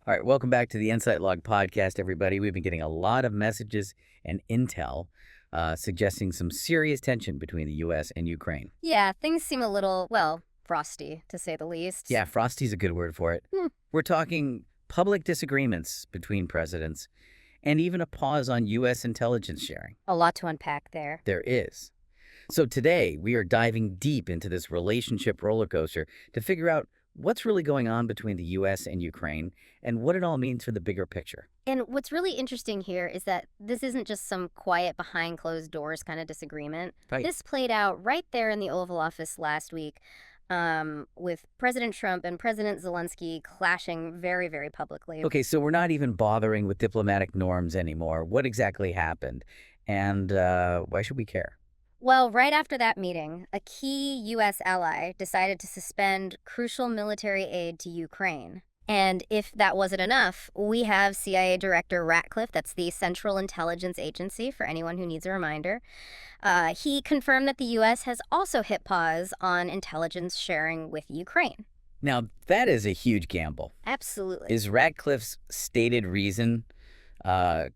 All right, welcome back to the Insight Log podcast, everybody. We've been getting a lot of messages and intel suggesting some serious tension between the U.S. and Ukraine. Yeah, things seem a little, well, frosty, to say the least. Yeah, frosty's a good word for it. We're talking public disagreements between presidents and even a pause on U.S. intelligence sharing. A lot to unpack there. There is. So today, we are diving deep into this relationship roller coaster to figure out what's really going on between the U.S. and Ukraine and what it all means for the bigger picture. And what's really interesting here is that this isn't just some quiet behind closed doors kind of disagreement. Right. This played out right there in the Oval Office last week with President Trump and President Zelensky clashing very, very publicly. Okay, so we're not even bothering with diplomatic norms anymore. What exactly happened? And why should we care? Well, right after that meeting, a key U.S. ally decided to suspend crucial military aid to Ukraine. And if that wasn't enough, we have CIA Director Ratcliffe, that's the Central Intelligence Agency, for anyone who needs a reminder. He confirmed that the U.S. has also hit pause on intelligence sharing with Ukraine. Now, that is a huge gamble. Absolutely. Is Ratcliffe's stated reason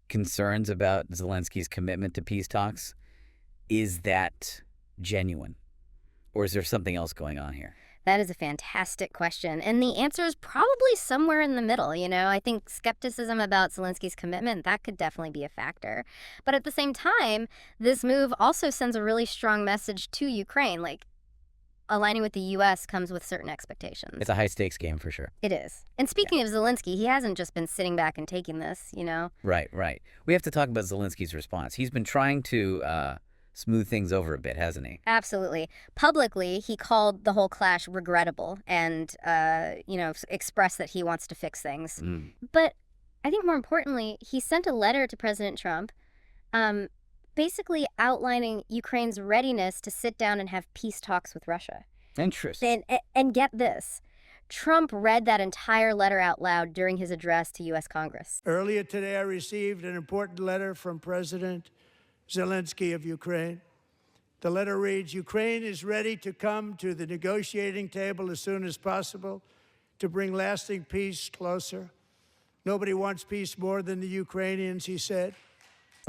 concerns about Zelensky's commitment to peace talks? Is that genuine? Or is there something else going on here? That is a fantastic question. And the answer is probably somewhere in the middle. I think skepticism about Zelensky's commitment, that could definitely be a factor. But at the same time, this move also sends a really strong message to Ukraine. Like, aligning with the U.S. comes with certain expectations. It's a high-stakes game for sure. It is. And speaking of Zelensky, he hasn't just been sitting back and taking this, Right. We have to talk about Zelensky's response. He's been trying to smooth things over a bit, hasn't he? Absolutely. Publicly, he called the whole clash regrettable and, expressed that he wants to fix things. But I think more importantly, he sent a letter to President Trump basically outlining Ukraine's readiness to sit down and have peace talks with Russia. Interesting. And get this. Trump read that entire letter out loud during his address to U.S. Congress. Earlier today, I received an important letter from President Zelensky of Ukraine. The letter reads, Ukraine is ready to come to the negotiating table as soon as possible to bring lasting peace closer. Nobody wants peace more than the Ukrainians, he said.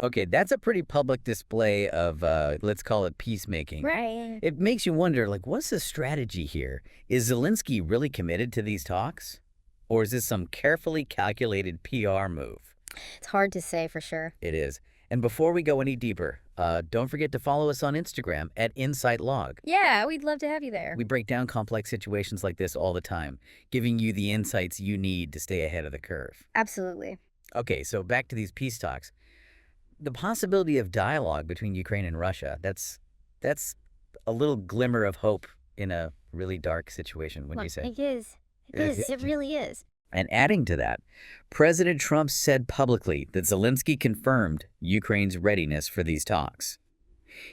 Okay, that's a pretty public display of, let's call it peacemaking. Right. It makes you wonder, what's the strategy here? Is Zelensky really committed to these talks? Or is this some carefully calculated PR move? It's hard to say for sure. It is. And before we go any deeper, don't forget to follow us on Instagram at InsightLog. Yeah, we'd love to have you there. We break down complex situations like this all the time, giving you the insights you need to stay ahead of the curve. Absolutely. Okay, so back to these peace talks. The possibility of dialogue between Ukraine and Russia, that's a little glimmer of hope in a really dark situation, wouldn't you say? It is. It is. It really is. And adding to that, President Trump said publicly that Zelensky confirmed Ukraine's readiness for these talks.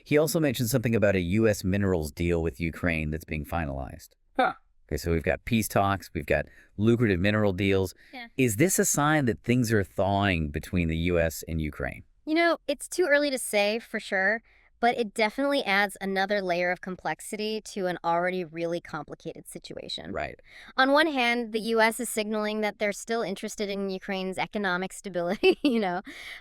He also mentioned something about a U.S. minerals deal with Ukraine that's being finalized. Huh. Okay, so we've got peace talks, we've got lucrative mineral deals. Yeah. Is this a sign that things are thawing between the U.S. and Ukraine? It's too early to say for sure, but it definitely adds another layer of complexity to an already really complicated situation. Right. On one hand, the U.S. is signaling that they're still interested in Ukraine's economic stability,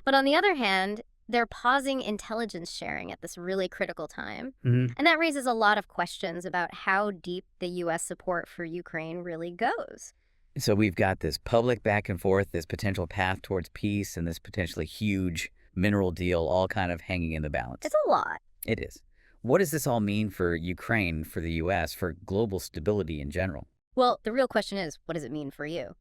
But on the other hand, they're pausing intelligence sharing at this really critical time. Mm-hmm. And that raises a lot of questions about how deep the U.S. support for Ukraine really goes. So we've got this public back and forth, this potential path towards peace, and this potentially huge mineral deal all kind of hanging in the balance. It's a lot. It is. What does this all mean for Ukraine, for the U.S., for global stability in general? Well, the real question is, what does it mean for you?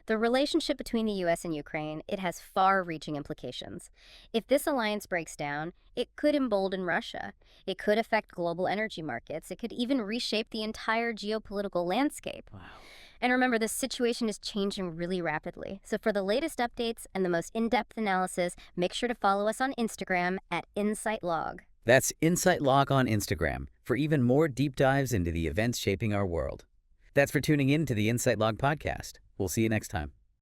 The relationship between the U.S. and Ukraine, it has far-reaching implications. If this alliance breaks down, it could embolden Russia. It could affect global energy markets. It could even reshape the entire geopolitical landscape. Wow. And remember, this situation is changing really rapidly. So for the latest updates and the most in-depth analysis, make sure to follow us on Instagram at InsightLog. That's InsightLog on Instagram for even more deep dives into the events shaping our world. That's for tuning in to the InsightLog podcast. We'll see you next time.